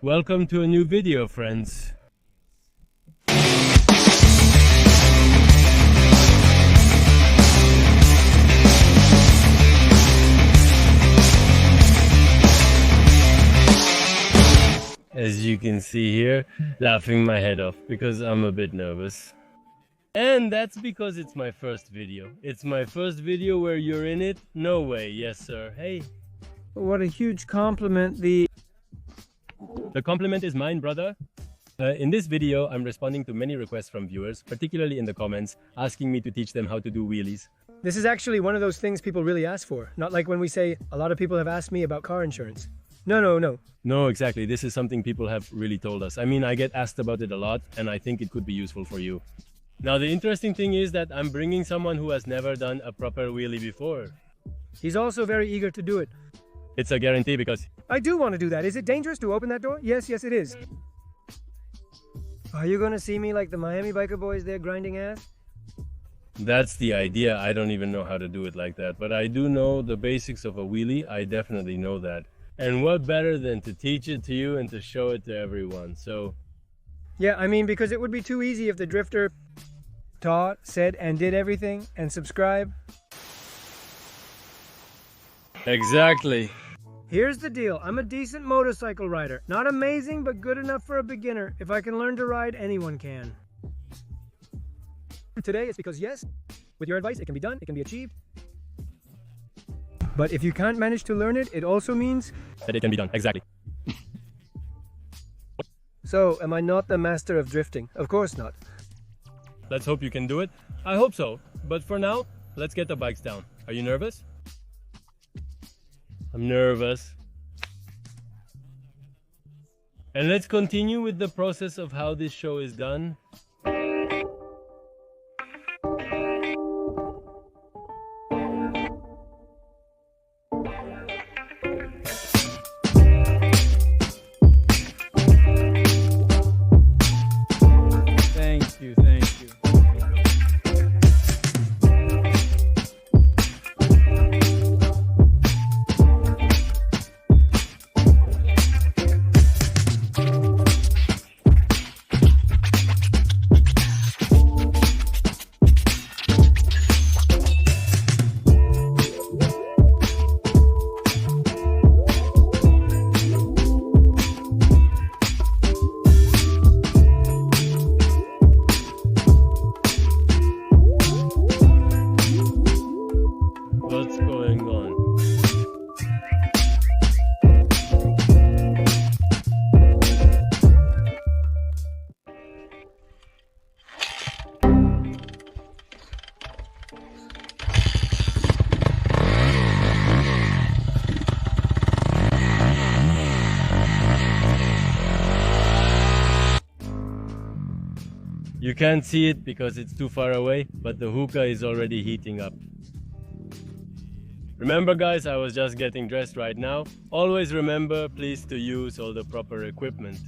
Welcome to a new video, friends. As you can see here, laughing my head off because I'm a bit nervous. And that's because it's my first video. It's my first video where you're in it? No way, yes sir. Hey. What a huge compliment. The compliment is mine, brother. In this video, I'm responding to many requests from viewers, particularly in the comments, asking me to teach them how to do wheelies. This is actually one of those things people really ask for. Not like when we say, a lot of people have asked me about car insurance. No. No, exactly. This is something people have really told us. I mean, I get asked about it a lot, and I think it could be useful for you. Now, the interesting thing is that I'm bringing someone who has never done a proper wheelie before. He's also very eager to do it. It's a guarantee because... I do want to do that. Is it dangerous to open that door? Yes, it is. Are you going to see me like the Miami biker boys there grinding ass? That's the idea. I don't even know how to do it like that, but I do know the basics of a wheelie. I definitely know that. And what better than to teach it to you and to show it to everyone, so... Yeah, I mean, because it would be too easy if the drifter taught, said, and did everything, and subscribe. Exactly. Here's the deal. I'm a decent motorcycle rider. Not amazing, but good enough for a beginner. If I can learn to ride, anyone can. Today it's because yes, with your advice, it can be done, it can be achieved. But if you can't manage to learn it, it also means that it can be done, exactly. So, am I not the master of drifting? Of course not. Let's hope you can do it. I hope so. But for now, let's get the bikes down. Are you nervous? I'm nervous. And let's continue with the process of how this show is done. Thank you. What's going on? You can't see it because it's too far away, but the hookah is already heating up. Remember guys, I was just getting dressed right now. Always remember, please, to use all the proper equipment.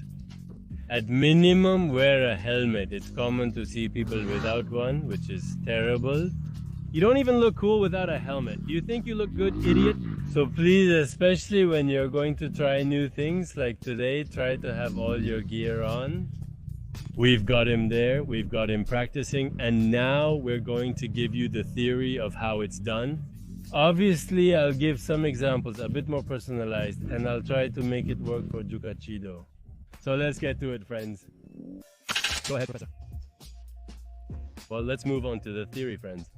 At minimum, wear a helmet. It's common to see people without one, which is terrible. You don't even look cool without a helmet. You think you look good, idiot? So please, especially when you're going to try new things like today, try to have all your gear on. We've got him there, we've got him practicing, and now we're going to give you the theory of how it's done. Obviously, I'll give some examples, a bit more personalized, and I'll try to make it work for Jukachido. So let's get to it, friends. Go ahead, Professor. Well, let's move on to the theory, friends.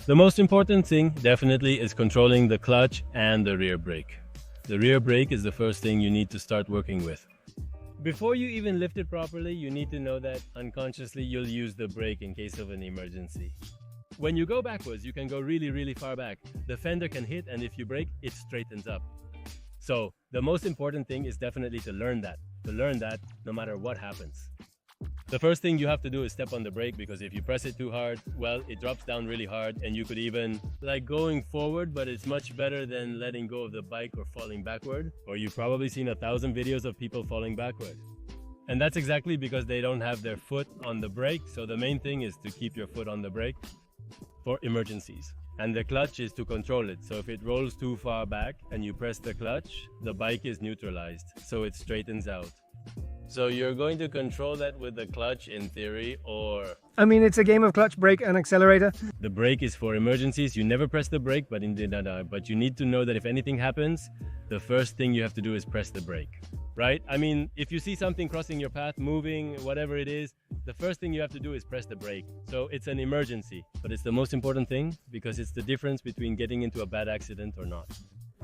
The most important thing, definitely, is controlling the clutch and the rear brake. The rear brake is the first thing you need to start working with. Before you even lift it properly, you need to know that unconsciously you'll use the brake in case of an emergency. When you go backwards, you can go really far back. The fender can hit, and if you brake, it straightens up. So the most important thing is definitely to learn that no matter what happens. The first thing you have to do is step on the brake, because if you press it too hard, well, it drops down really hard, and you could even like going forward, but it's much better than letting go of the bike or falling backward. Or you've probably seen 1,000 videos of people falling backward. And that's exactly because they don't have their foot on the brake. So the main thing is to keep your foot on the brake for emergencies. And the clutch is to control it. So if it rolls too far back and you press the clutch, the bike is neutralized, so it straightens out. So you're going to control that with the clutch in theory, or I mean, it's a game of clutch, brake, and accelerator. the brake is for emergencies. You never press the brake, but but you need to know that if anything happens, the first thing you have to do is press the brake, right? I mean, if you see something crossing your path, moving, whatever it is, the first thing you have to do is press the brake. So it's an emergency, but it's the most important thing because it's the difference between getting into a bad accident or not.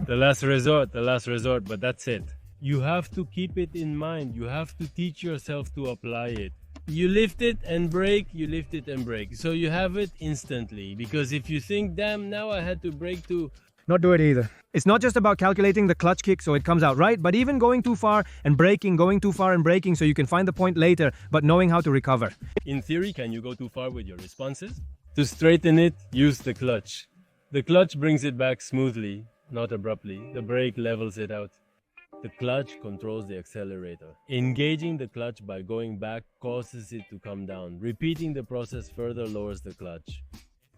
The last resort, but that's it. You have to keep it in mind. You have to teach yourself to apply it. You lift it and brake, you lift it and brake. So you have it instantly. Because if you think, damn, now I had to brake to... Not do it either. It's not just about calculating the clutch kick so it comes out right, but even going too far and braking, going too far and braking so you can find the point later, but knowing how to recover. In theory, can you go too far with your responses? To straighten it, use the clutch. The clutch brings it back smoothly, not abruptly. The brake levels it out. The clutch controls the accelerator. Engaging the clutch by going back causes it to come down. Repeating the process further lowers the clutch.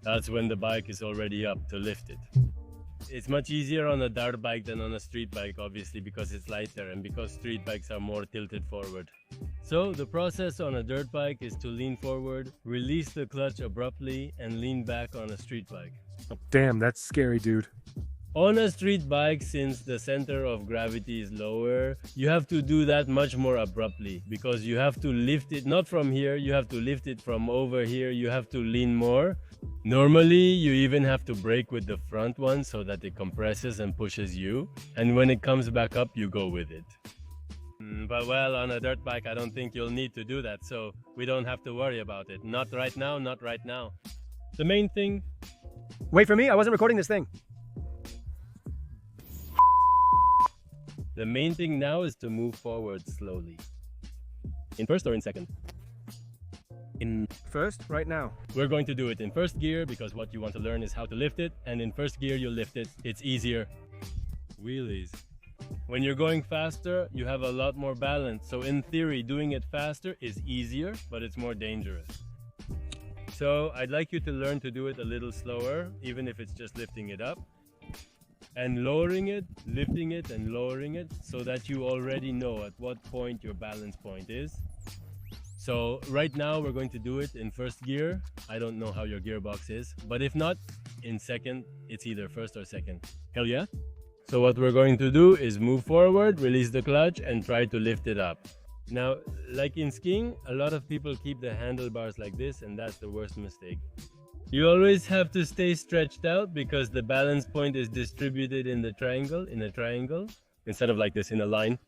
That's when the bike is already up to lift it. It's much easier on a dirt bike than on a street bike, obviously, because it's lighter and because street bikes are more tilted forward. So the process on a dirt bike is to lean forward, release the clutch abruptly, and lean back on a street bike. Oh, damn, that's scary, dude. On a street bike, since the center of gravity is lower, you have to do that much more abruptly because you have to lift it, not from here, you have to lift it from over here, you have to lean more. Normally, you even have to brake with the front one so that it compresses and pushes you. And when it comes back up, you go with it. But well, on a dirt bike, I don't think you'll need to do that, so we don't have to worry about it. Not right now, not right now. The main thing... Wait for me, I wasn't recording this thing. The main thing now is to move forward slowly. In first or in second? In first, right now. We're going to do it in first gear because what you want to learn is how to lift it, and in first gear you lift it. It's easier. Wheelies. When you're going faster, you have a lot more balance. So in theory, doing it faster is easier, but it's more dangerous. So I'd like you to learn to do it a little slower, even if it's just lifting it up. And lowering it, lifting it and lowering it so that you already know at what point your balance point is. So right now we're going to do it in first gear. I don't know how your gearbox is, but if not, in second, it's either first or second. Hell yeah? So what we're going to do is move forward, release the clutch and try to lift it up. Now, like in skiing, a lot of people keep the handlebars like this and that's the worst mistake. You always have to stay stretched out because the balance point is distributed in a triangle, instead of like this in a line.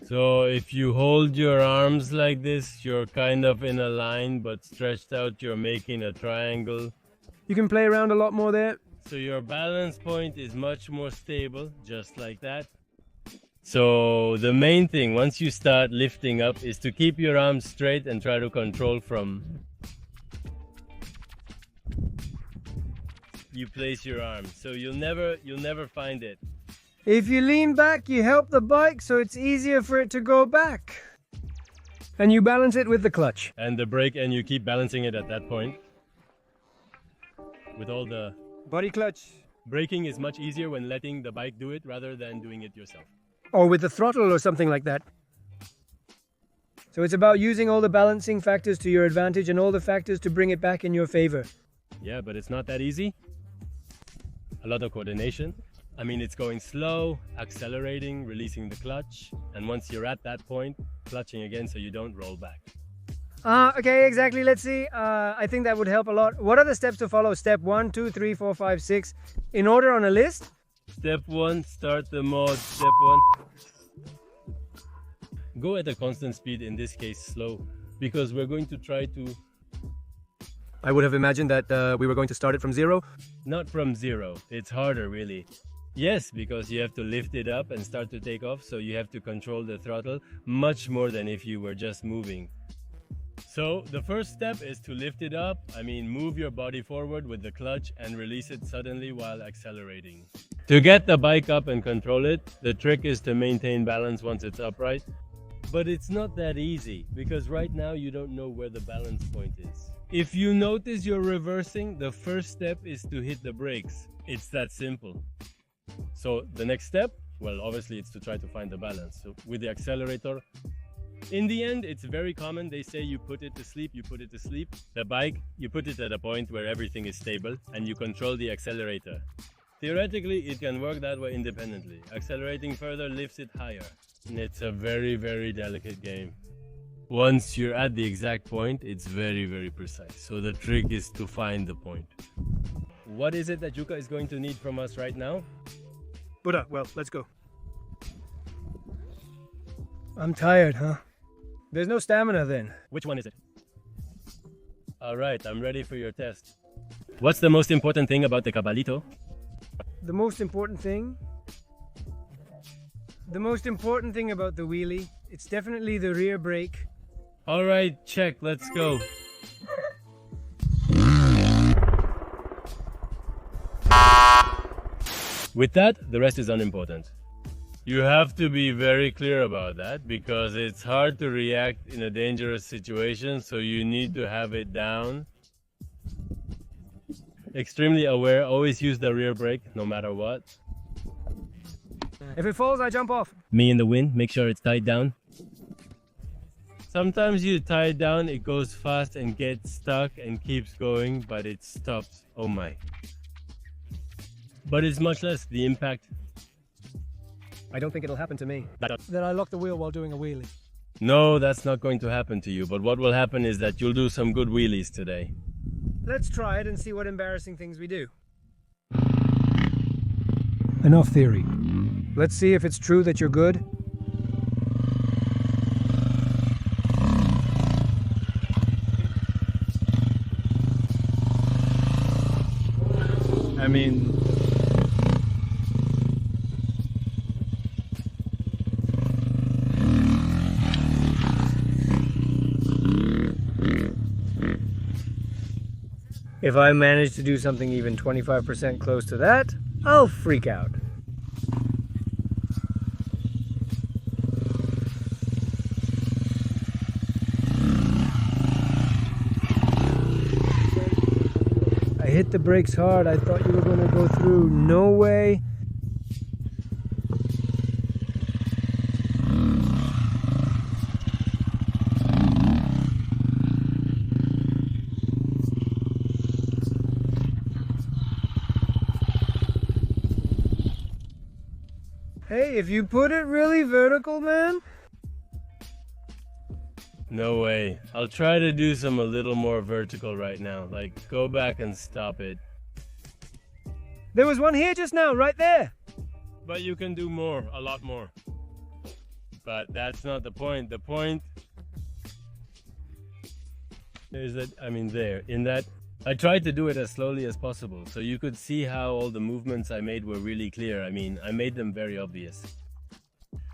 So if you hold your arms like this, you're kind of in a line, but stretched out, you're making a triangle. You can play around a lot more there. So your balance point is much more stable, just like that. So the main thing, once you start lifting up, is to keep your arms straight and try to control from... You place your arms, so you'll never find it. If you lean back, you help the bike so it's easier for it to go back. And you balance it with the clutch. And the brake, and you keep balancing it at that point. With all the... Body clutch. Braking is much easier when letting the bike do it rather than doing it yourself. Or with the throttle or something like that. So it's about using all the balancing factors to your advantage and all the factors to bring it back in your favor. Yeah, but it's not that easy. A lot of coordination. I mean, it's going slow, accelerating, releasing the clutch, and once you're at that point, clutching again so you don't roll back. Okay, exactly. Let's see. I think that would help a lot. What are the steps to follow? Step 1, 2, 3, 4, 5, 6. In order on a list? Step 1, start the mode. Step 1. Go at a constant speed, in this case slow, because we're going to try to... I would have imagined that we were going to start it from 0. Not from 0. It's harder, really. Yes, because you have to lift it up and start to take off, so you have to control the throttle much more than if you were just moving. So the first step is to lift it up, move your body forward with the clutch and release it suddenly while accelerating. To get the bike up and control it, the trick is to maintain balance once it's upright. But it's not that easy, because right now you don't know where the balance point is. If you notice you're reversing, the first step is to hit the brakes. It's that simple. So the next step, well, obviously it's to try to find the balance. So with the accelerator, in the end, it's very common. They say you put it to sleep, you put it to sleep. The bike, you put it at a point where everything is stable and you control the accelerator. Theoretically, it can work that way independently. Accelerating further lifts it higher. And it's a very, very delicate game. Once you're at the exact point, it's very, very precise. So the trick is to find the point. What is it that Yuka is going to need from us right now? Buddha, well, let's go. I'm tired, huh? There's no stamina then. Which one is it? All right, I'm ready for your test. What's the most important thing about the caballito? The most important thing? The most important thing about the wheelie, it's definitely the rear brake. All right, check, let's go. With that, the rest is unimportant. You have to be very clear about that because it's hard to react in a dangerous situation, so you need to have it down. Extremely aware, always use the rear brake no matter what. If it falls, I jump off. Me in the wind, make sure it's tied down. Sometimes you tie it down, it goes fast and gets stuck and keeps going, but it stops. Oh my. But it's much less the impact. I don't think it'll happen to me. That I lock the wheel while doing a wheelie. No, that's not going to happen to you, but what will happen is that you'll do some good wheelies today. Let's try it and see what embarrassing things we do. Enough theory. Let's see if it's true that you're good. I mean... If I manage to do something even 25% close to that, I'll freak out. I hit the brakes hard. I thought you were going to go through. No way. Hey, if you put it really vertical, man. No way. I'll try to do some a little more vertical right now. Like, go back and stop it. There was one here just now, right there. But you can do more, a lot more. But that's not the point. The point is that, there, in that, I tried to do it as slowly as possible. So you could see how all the movements I made were really clear. I made them very obvious.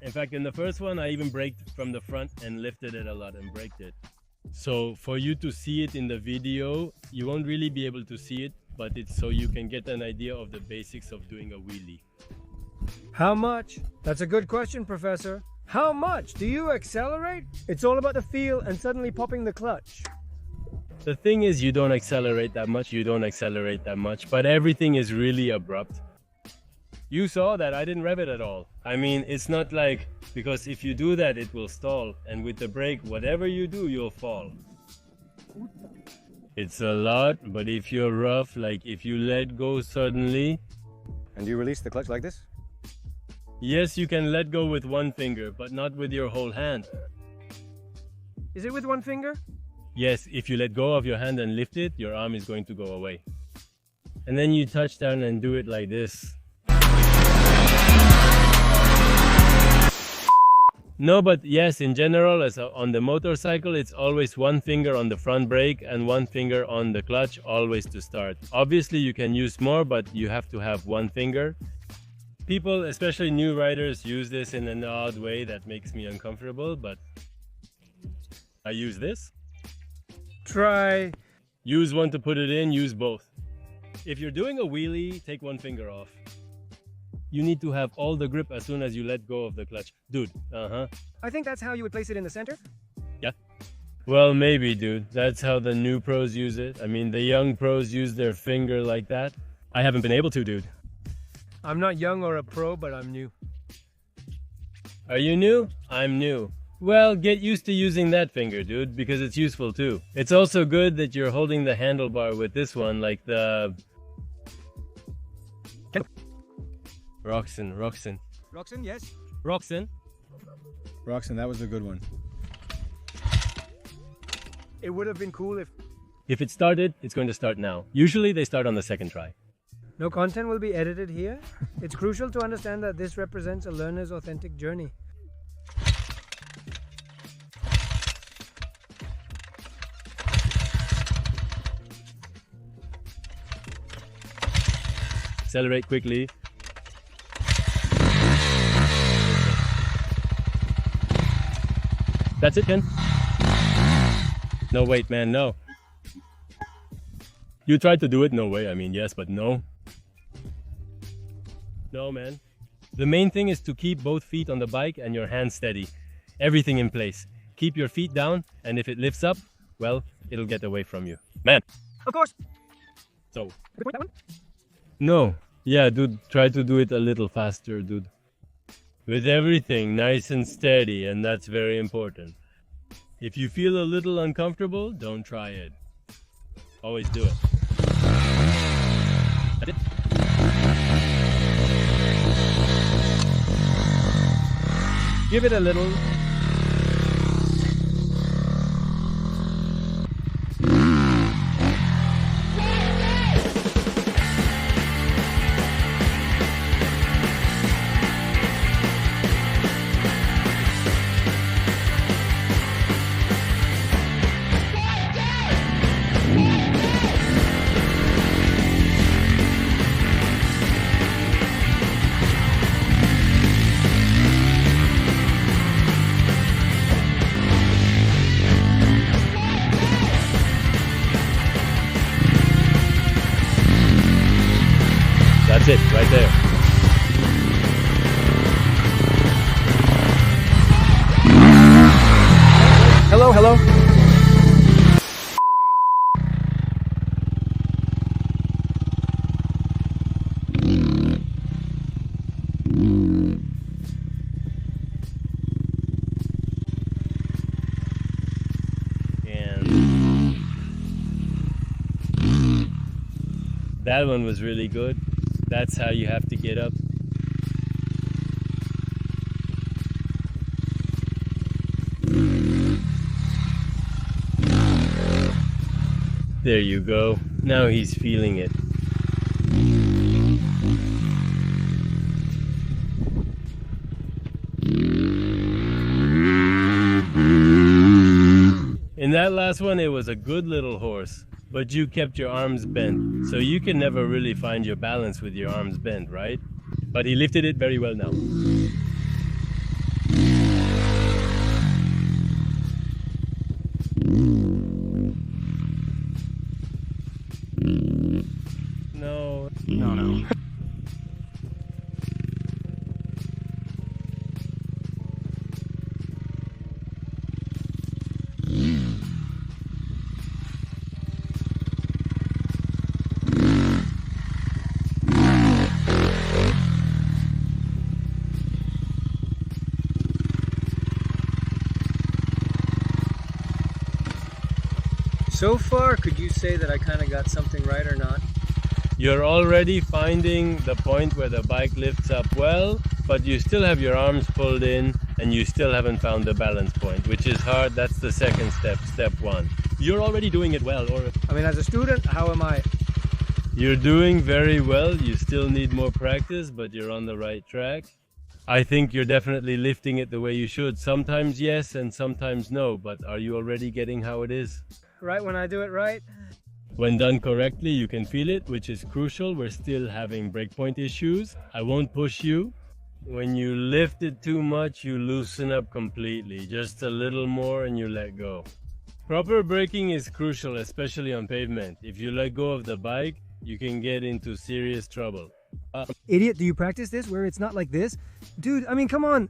In fact, in the first one, I even braked from the front and lifted it a lot and braked it. So for you to see it in the video, you won't really be able to see it, but it's so you can get an idea of the basics of doing a wheelie. How much? That's a good question, Professor. How much do you accelerate? It's all about the feel and suddenly popping the clutch. The thing is, you don't accelerate that much, but everything is really abrupt. You saw that I didn't rev it at all. It's not like, because if you do that, it will stall. And with the brake, whatever you do, you'll fall. It's a lot, but if you're rough, like if you let go suddenly. And you release the clutch like this? Yes, you can let go with one finger, but not with your whole hand. Is it with one finger? Yes, if you let go of your hand and lift it, your arm is going to go away. And then you touch down and do it like this. No, but yes, in general, on the motorcycle, it's always one finger on the front brake and one finger on the clutch, always to start. Obviously, you can use more, but you have to have one finger. People, especially new riders, use this in an odd way that makes me uncomfortable, but I use this. Try. Use one to put it in, use both. If you're doing a wheelie, take one finger off. you need to have all the grip as soon as you let go of the clutch. Dude, I think that's how you would place it in the center. Yeah. Well, maybe, dude. That's how the new pros use it. I mean, the young pros use their finger like that. I haven't been able to, dude. I'm not young or a pro, but I'm new. Are you new? I'm new. Well, get used to using that finger, dude, because it's useful too. It's also good that you're holding the handlebar with this one, like the... Roxanne. Roxanne, yes. Roxanne, that was a good one. It would have been cool if it started, it's going to start now. Usually they start on the second try. no content will be edited here. It's crucial to understand that this represents a learner's authentic journey. Accelerate quickly. That's it, Ken. No, wait, man, no. You tried to do it, no way. I mean, yes, but no. No, man. The main thing is to keep both feet on the bike and your hands steady. Everything in place. Keep your feet down, and if it lifts up, well, it'll get away from you. Man. Of course. So. That one? No. Yeah, dude, try to do it a little faster, dude. With everything nice and steady, and that's very important. If you feel a little uncomfortable, don't try it. Always do it. That's it. Give it a little. That's it, right there. Hello, hello. And that one was really good. That's how you have to get up. There you go. Now he's feeling it. In that last one, it was a good little horse, but you kept your arms bent, so you can never really find your balance with your arms bent, right? But he lifted it very well now. No. No. So far, could you say that I kind of got something right or not? You're already finding the point where the bike lifts up well, but you still have your arms pulled in and you still haven't found the balance point, which is hard. That's the second step, step one. You're already doing it well, or I mean, as a student, how am I? you're doing very well. You still need more practice, but you're on the right track. I think you're definitely lifting it the way you should. Sometimes yes and sometimes no, but are you already getting how it is? Right when I do it right? When done correctly, you can feel it, which is crucial. We're still having breakpoint issues. I won't push you. When you lift it too much, you loosen up completely. Just a little more and you let go. Proper braking is crucial, especially on pavement. If you let go of the bike, you can get into serious trouble. Idiot, do you practice this where it's not like this? Dude, I mean, come on.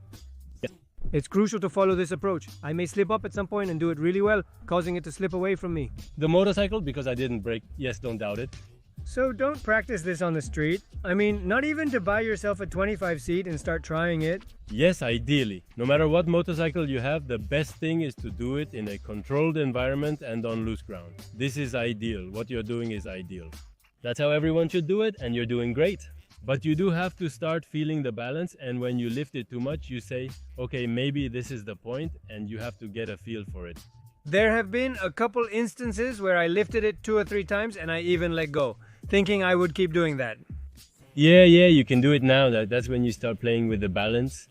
Yes. It's crucial to follow this approach. I may slip up at some point and do it really well, causing it to slip away from me. The motorcycle, because I didn't brake. Yes, don't doubt it. So don't practice this on the street. I mean, not even to buy yourself a 25 seat and start trying it. Yes, ideally. No matter what motorcycle you have, the best thing is to do it in a controlled environment and on loose ground. This is ideal. What you're doing is ideal. That's how everyone should do it, and you're doing great. But you do have to start feeling the balance, and when you lift it too much, you say, okay, maybe this is the point, and you have to get a feel for it. There have been a couple instances where I lifted it 2 or 3 times and I even let go, thinking I would keep doing that. Yeah, you can do it now. That's when you start playing with the balance.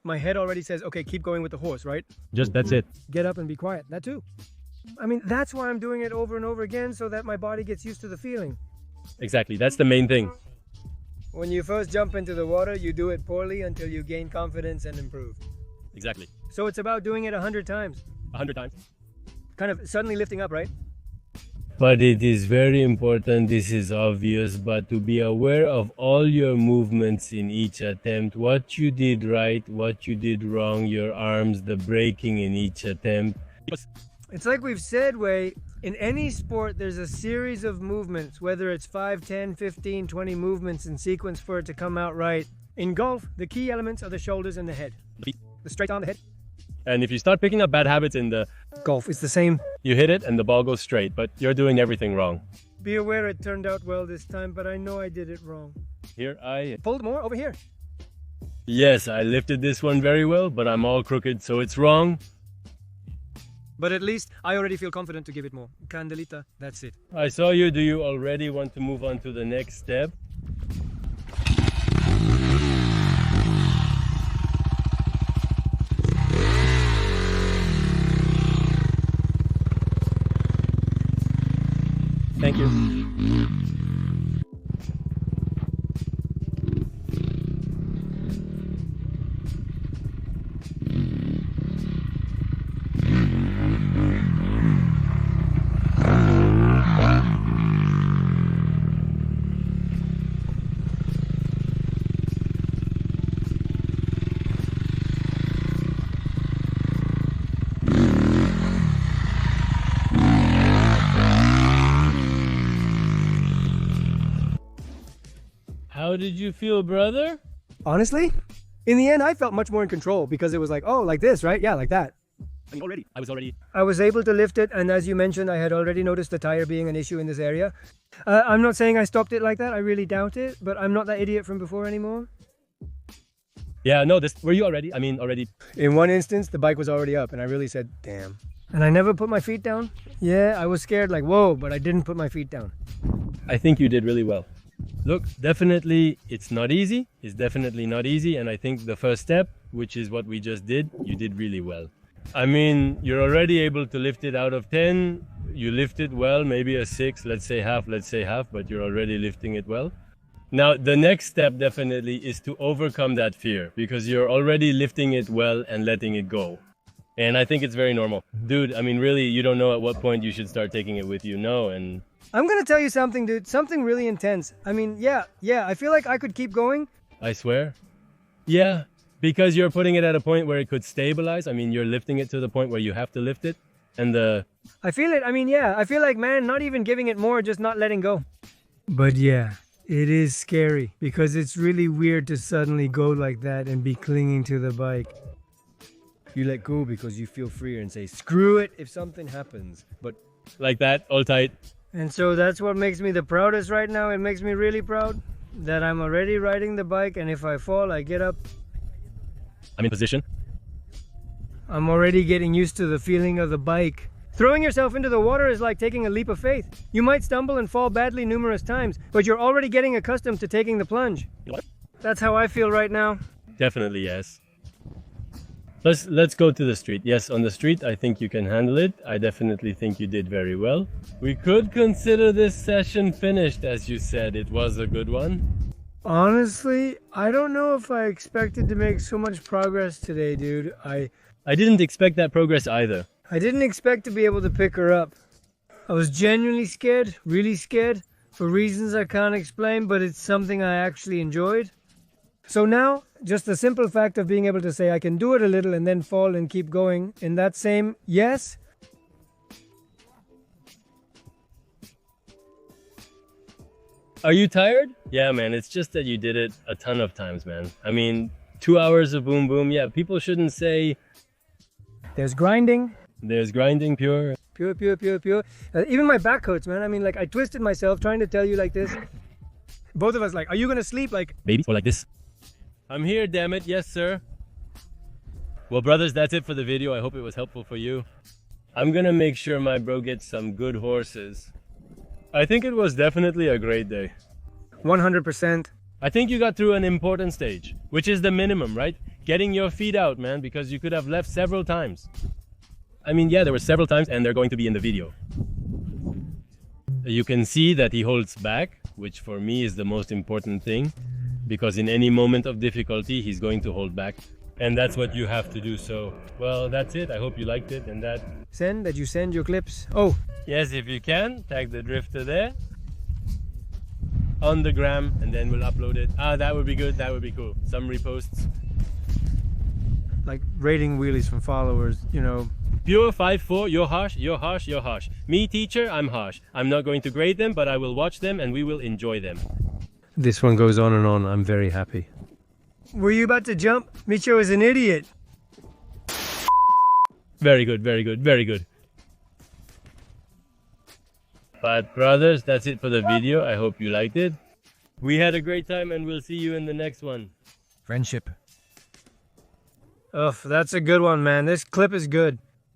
My head already says, okay, keep going with the horse, right? Just that's it. Get up and be quiet. That too. I mean, that's why I'm doing it over and over again, so that my body gets used to the feeling. Exactly, that's the main thing. When you first jump into the water, you do it poorly until you gain confidence and improve. Exactly. So it's about doing it 100 times. 100 times. Kind of suddenly lifting up, right? But it is very important, this is obvious, but to be aware of all your movements in each attempt, what you did right, what you did wrong, your arms, the braking in each attempt. It's like we've said, Wei, in any sport, there's a series of movements, whether it's 5, 10, 15, 20 movements in sequence for it to come out right. In golf, the key elements are the shoulders and the head. The straight arm, the head. And if you start picking up bad habits in the Golf, it's the same. you hit it and the ball goes straight, but you're doing everything wrong. Be aware it turned out well this time, but I know I did it wrong. Here I... Pulled more over here. Yes, I lifted this one very well, but I'm all crooked, so it's wrong. But at least I already feel confident to give it more. Candelita, that's it. I saw you. Do you already want to move on to the next step? Thank you. How did you feel, brother? Honestly, in the end, I felt much more in control because it was like, oh, like this, right? Yeah, like that. I was able to lift it, and as you mentioned, I had already noticed the tire being an issue in this area. I'm not saying I stopped it like that. I really doubt it, but I'm not that idiot from before anymore. Yeah, no, were you already? I mean, already. In one instance, the bike was already up, and I really said, damn. And I never put my feet down. Yeah, I was scared like, whoa, but I didn't put my feet down. I think you did really well. Look, definitely it's not easy. It's definitely not easy. And I think the first step, which is what we just did, you did really well. I mean, you're already able to lift it out of 10. You lift it well, maybe a 6, let's say half, but you're already lifting it well. Now, the next step definitely is to overcome that fear because you're already lifting it well and letting it go. And I think it's very normal. Dude, I mean, really, you don't know at what point you should start taking it with you. No, and... I'm gonna tell you something, dude. Something really intense. I mean, yeah, I feel like I could keep going. I swear. Yeah, because you're putting it at a point where it could stabilize. I mean, you're lifting it to the point where you have to lift it. And I feel it. I mean, yeah, I feel like, man, not even giving it more, just not letting go. But yeah, it is scary because it's really weird to suddenly go like that and be clinging to the bike. You let go because you feel freer and say, screw it if something happens. But like that, all tight. And so that's what makes me the proudest right now. It makes me really proud that I'm already riding the bike, and if I fall, I get up. I'm in position. I'm already getting used to the feeling of the bike. Throwing yourself into the water is like taking a leap of faith. You might stumble and fall badly numerous times, but you're already getting accustomed to taking the plunge. That's how I feel right now. Definitely, yes. Let's go to the street. Yes, on the street, I think you can handle it. I definitely think you did very well. We could consider this session finished, as you said. It was a good one. Honestly, I don't know if I expected to make so much progress today, dude. I didn't expect that progress either. I didn't expect to be able to pick her up. I was genuinely scared, really scared, for reasons I can't explain, but it's something I actually enjoyed. So now, just the simple fact of being able to say I can do it a little and then fall and keep going in that same yes. Are you tired? Yeah, man, it's just that you did it a ton of times, man. I mean, 2 hours of boom boom. Yeah, people shouldn't say There's grinding. there's grinding pure. Pure, pure, pure, pure. Even my back hurts, man. I mean, like, I twisted myself trying to tell you like this. Both of us like, are you gonna sleep? Like, Maybe, or like this. I'm here, damn it. Yes, sir. Well, brothers, that's it for the video. I hope it was helpful for you. I'm gonna make sure my bro gets some good horses. I think it was definitely a great day. 100%. I think you got through an important stage, which is the minimum, right? Getting your feet out, man, because you could have left several times. I mean, yeah, there were several times and they're going to be in the video. You can see that he holds back, which for me is the most important thing, because in any moment of difficulty, he's going to hold back. And that's what you have to do. So, well, that's it. I hope you liked it and that. That you send your clips. Oh, Yes, if you can, tag the drifter there on the gram and then we'll upload it. That would be good. That would be cool. Some reposts. like rating wheelies from followers, you know. Pure 5-4, you're harsh, you're harsh, you're harsh. Me, teacher, I'm harsh. I'm not going to grade them, but I will watch them and we will enjoy them. This one goes on and on. I'm very happy. Were you about to jump? Micho is an idiot. Very good, very good, very good. But brothers, that's it for the video. I hope you liked it. We had a great time and we'll see you in the next one. Friendship. Ugh, that's a good one, man. This clip is good.